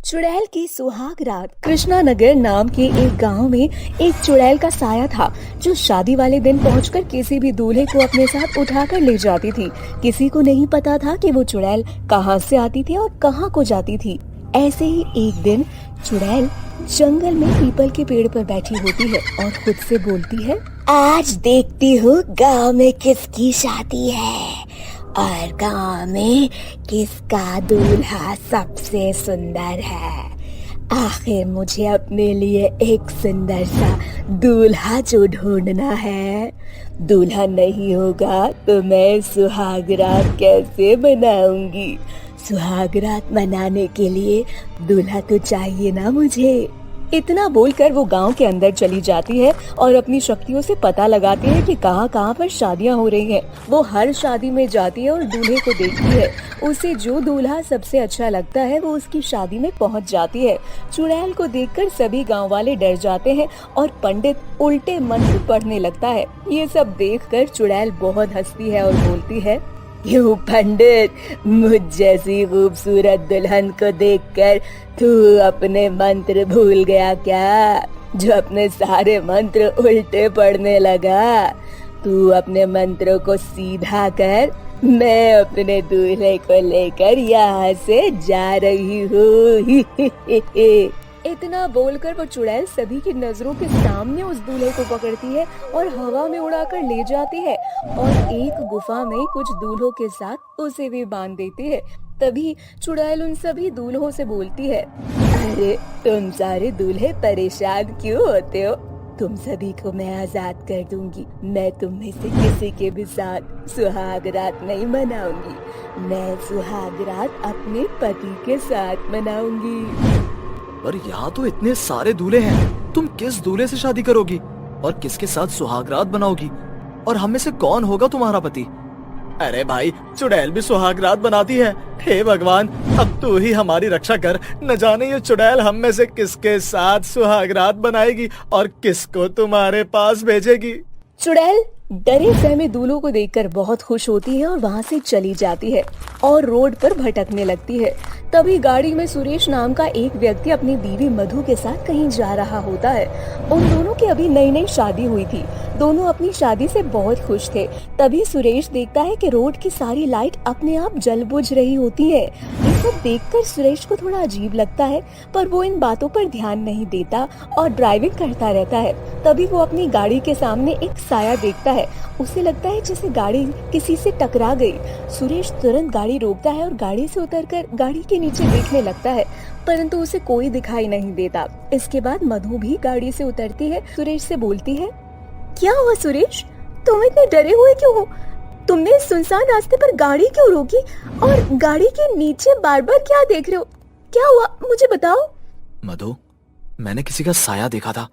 चुड़ैल की सुहाग रात। कृष्णानगर नाम के एक गांव में एक चुड़ैल का साया था जो शादी वाले दिन पहुंचकर किसी भी दूल्हे को अपने साथ उठाकर ले जाती थी। किसी को नहीं पता था कि वो चुड़ैल कहां से आती थी और कहां को जाती थी। ऐसे ही एक दिन चुड़ैल जंगल में पीपल के पेड़ पर बैठी होती है और खुद से बोलती है, आज देखती हूँ गांव में किसकी शादी है और गांव में किसका दूल्हा सबसे सुंदर है। आखिर मुझे अपने लिए एक सुंदर सा दूल्हा जो ढूंढना है। दूल्हा नहीं होगा तो मैं सुहागरात कैसे मनाऊंगी। सुहागरात मनाने के लिए दूल्हा तो चाहिए ना मुझे। इतना बोलकर वो गांव के अंदर चली जाती है और अपनी शक्तियों से पता लगाती है कि कहां कहां पर शादियां हो रही हैं। वो हर शादी में जाती है और दूल्हे को देखती है। उसे जो दूल्हा सबसे अच्छा लगता है वो उसकी शादी में पहुंच जाती है। चुड़ैल को देखकर सभी गांव वाले डर जाते हैं और पंडित उल्टे मंत्र पढ़ने लगता है। ये सब देखकर चुड़ैल बहुत हंसती है और बोलती है, क्यों पंडित, मुझ जैसी खूबसूरत दुल्हन को देखकर तू अपने मंत्र भूल गया क्या, जो अपने सारे मंत्र उल्टे पढ़ने लगा। तू अपने मंत्रों को सीधा कर, मैं अपने दूल्हे को लेकर यहाँ से जा रही हूँ। इतना बोलकर वो चुड़ैल सभी की नजरों के सामने उस दूल्हे को पकड़ती है और हवा में उड़ाकर ले जाती है और एक गुफा में कुछ दूल्हों के साथ उसे भी बांध देती है। तभी चुड़ैल उन सभी दूल्हों से बोलती है, अरे तुम सारे दूल्हे परेशान क्यों होते हो? तुम सभी को मैं आजाद कर दूंगी। मैं तुम में से किसी के भी साथ सुहाग रात नहीं मनाऊंगी। मैं सुहाग रात अपने पति के साथ मनाऊंगी। पर यहाँ तो इतने सारे दूल्हे हैं, तुम किस दूल्हे से शादी करोगी और किसके साथ सुहागरात बनाओगी? और हम में से कौन होगा तुम्हारा पति? अरे भाई, चुड़ैल भी सुहागरात बनाती है। हे भगवान, अब तू ही हमारी रक्षा कर। न जाने ये चुड़ैल हम में से किसके साथ सुहागरात बनाएगी और किसको तुम्हारे पास भेजेगी। चुड़ैल डरे सहमे दूल्हों को देखकर बहुत खुश होती है और वहाँ से चली जाती है और रोड पर भटकने लगती है। तभी गाड़ी में सुरेश नाम का एक व्यक्ति अपनी बीवी मधु के साथ कहीं जा रहा होता है। उन दोनों की अभी नई नई शादी हुई थी। दोनों अपनी शादी से बहुत खुश थे। तभी सुरेश देखता है कि रोड की सारी लाइट अपने आप जल बुझ रही होती है। ये सब देखकर सुरेश को थोड़ा अजीब लगता है, पर वो इन बातों पर ध्यान नहीं देता और ड्राइविंग करता रहता है। तभी वो अपनी गाड़ी के सामने एक साया देखता है। उसे लगता है जैसे गाड़ी किसी से टकरा गई। सुरेश तुरंत गाड़ी रोकता है और गाड़ी से उतरकर गाड़ी के नीचे देखने लगता है, परंतु उसे कोई दिखाई नहीं देता। इसके बाद मधु भी गाड़ी से उतरती है। सुरेश से बोलती है, क्या हुआ सुरेश, तुम इतने डरे हुए क्यों हो? तुमने सुनसान रास्ते पर गाड़ी क्यों रोकी और गाड़ी के नीचे बार बार क्या देख रहे हो? क्या हुआ, मुझे बताओ। मधु, मैंने किसी का साया देखा था।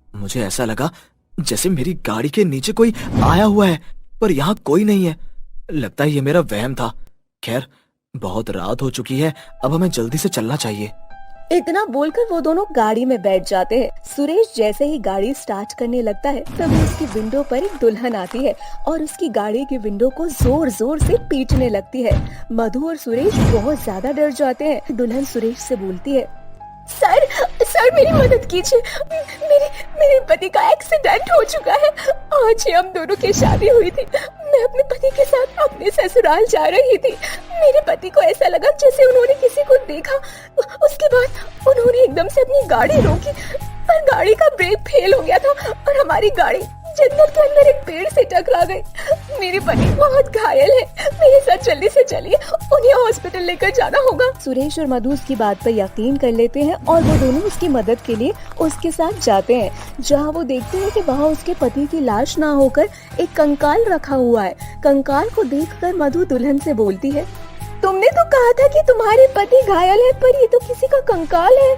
मुझे ऐसा लगा जैसे मेरी गाड़ी के नीचे कोई आया हुआ है, पर यहाँ कोई नहीं है। लगता है ये मेरा वहम था। खैर, बहुत रात हो चुकी है, अब हमें जल्दी से चलना चाहिए। इतना बोलकर वो दोनों गाड़ी में बैठ जाते हैं। सुरेश जैसे ही गाड़ी स्टार्ट करने लगता है तभी उसकी विंडो पर एक दुल्हन आती है और उसकी गाड़ी की विंडो को जोर जोर से पीटने लगती है। मधु और सुरेश बहुत ज्यादा डर जाते हैं। दुल्हन सुरेश से बोलती है, सर मेरी मदद कीजिए, मेरे पति का एक्सीडेंट हो चुका है। आज ही हम दोनों की शादी हुई थी। मैं अपने पति के साथ अपने ससुराल जा रही थी। मेरे पति को ऐसा लगा जैसे उन्होंने किसी को देखा। उसके बाद उन्होंने एकदम से अपनी गाड़ी रोकी, पर गाड़ी का ब्रेक फेल हो गया था और हमारी गाड़ी जंगल के अंदर एक पेड़ से टकरा गई। मेरे पति बहुत घायल है, मेरे साथ जल्दी से चलिए, उन्हें हॉस्पिटल लेकर जाना होगा। सुरेश और मधु उसकी बात पर यकीन कर लेते हैं और वो दोनों उसकी मदद के लिए उसके साथ जाते हैं, जहाँ वो देखते हैं कि वहाँ उसके पति की लाश ना होकर एक कंकाल रखा हुआ है। कंकाल को देखकर मधु दुल्हन से बोलती है, तुमने तो कहा था कि तुम्हारे पति घायल है, पर ये तो किसी का कंकाल है।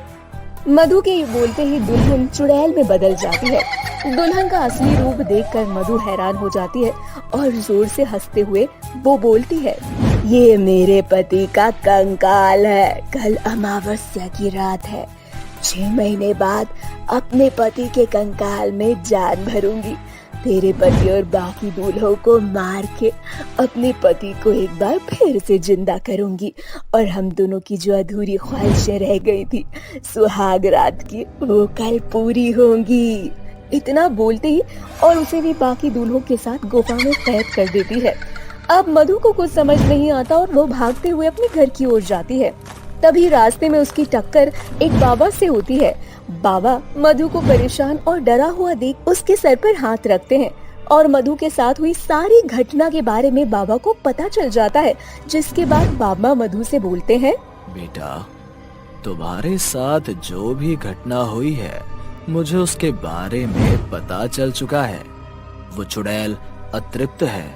मधु के बोलते ही दुल्हन चुड़ैल में बदल जाती है। दुल्हन का असली रूप देखकर मधु हैरान हो जाती है और जोर से हंसते हुए वो बोलती है, ये मेरे पति का कंकाल है। कल अमावस्या की रात है। 6 महीने बाद अपने पति के कंकाल में जान भरूंगी। तेरे पति और बाकी दूल्हों को मार के अपने पति को एक बार फिर से जिंदा करूंगी और हम दोनों की जो अधूरी ख्वाहिशें रह गई थी सुहाग रात की, वो कल पूरी होंगी। इतना बोलते ही और उसे भी बाकी दूल्हों के साथ गुफा में कैद कर देती है। अब मधु को कुछ समझ नहीं आता और वो भागते हुए अपने घर की ओर जाती है। तभी रास्ते में उसकी टक्कर एक बाबा से होती है। बाबा मधु को परेशान और डरा हुआ देख उसके सर पर हाथ रखते हैं और मधु के साथ हुई सारी घटना के बारे में बाबा को पता चल जाता है, जिसके बाद बाबा मधु से बोलते हैं, बेटा, तुम्हारे साथ जो भी घटना हुई है मुझे उसके बारे में पता चल चुका है। वो चुड़ैल अतृप्त है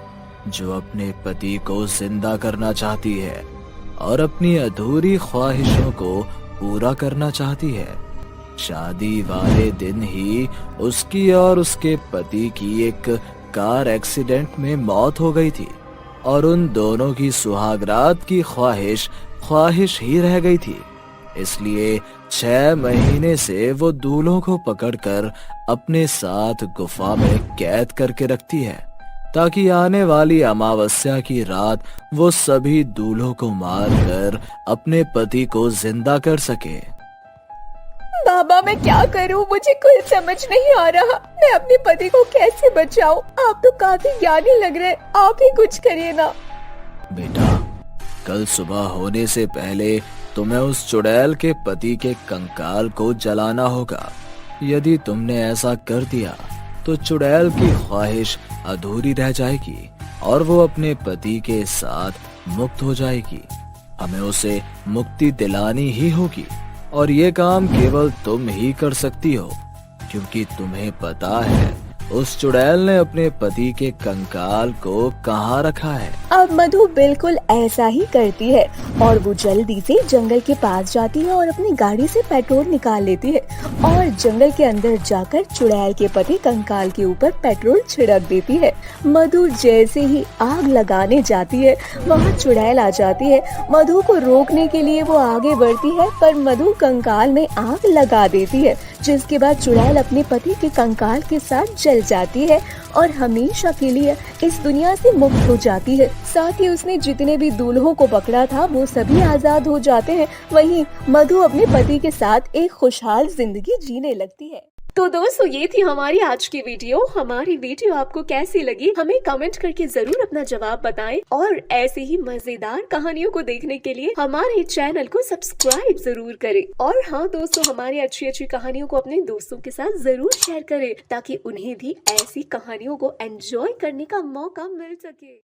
जो अपने पति को जिंदा करना चाहती है और अपनी अधूरी ख्वाहिशों को पूरा करना चाहती है। शादी वाले दिन ही उसकी और उसके पति की एक कार एक्सीडेंट में मौत हो गई थी और उन दोनों की सुहागरात की ख्वाहिश ही रह गई थी। इसलिए 6 महीने से वो दूल्हों को पकड़कर अपने साथ गुफा में कैद करके रखती है ताकि आने वाली अमावस्या की रात वो सभी दूल्हों को मारकर अपने पति को जिंदा कर सके। बाबा मैं क्या करूं, मुझे कुछ समझ नहीं आ रहा। मैं अपने पति को कैसे बचाऊं? आप तो काफी ज्ञानी लग रहे, आप ही कुछ करिए ना। बेटा, कल सुबह होने से पहले तुम्हें उस चुड़ैल के पति के कंकाल को जलाना होगा। यदि तुमने ऐसा कर दिया तो चुड़ैल की ख्वाहिश अधूरी रह जाएगी और वो अपने पति के साथ मुक्त हो जाएगी। हमें उसे मुक्ति दिलानी ही होगी और ये काम केवल तुम ही कर सकती हो, क्योंकि तुम्हें पता है उस चुड़ैल ने अपने पति के कंकाल को कहाँ रखा है। अब मधु बिल्कुल ऐसा ही करती है और वो जल्दी से जंगल के पास जाती है और अपनी गाड़ी से पेट्रोल निकाल लेती है और जंगल के अंदर जाकर चुड़ैल के पति कंकाल के ऊपर पेट्रोल छिड़क देती है। मधु जैसे ही आग लगाने जाती है वहाँ चुड़ैल आ जाती है। मधु को रोकने के लिए वो आगे बढ़ती है पर मधु कंकाल में आग लगा देती है, जिसके बाद चुड़ैल अपने पति के कंकाल के साथ जल जाती है और हमेशा के लिए इस दुनिया से मुक्त हो जाती है। साथ ही उसने जितने भी दूल्हों को पकड़ा था वो सभी आजाद हो जाते हैं। वहीं मधु अपने पति के साथ एक खुशहाल जिंदगी जीने लगती है। तो दोस्तों ये थी हमारी आज की वीडियो। हमारी वीडियो आपको कैसी लगी हमें कमेंट करके जरूर अपना जवाब बताएं और ऐसे ही मजेदार कहानियों को देखने के लिए हमारे चैनल को सब्सक्राइब जरूर करें। और हाँ दोस्तों, हमारी अच्छी अच्छी कहानियों को अपने दोस्तों के साथ जरूर शेयर करें ताकि उन्हें भी ऐसी कहानियों को एंजॉय करने का मौका मिल सके।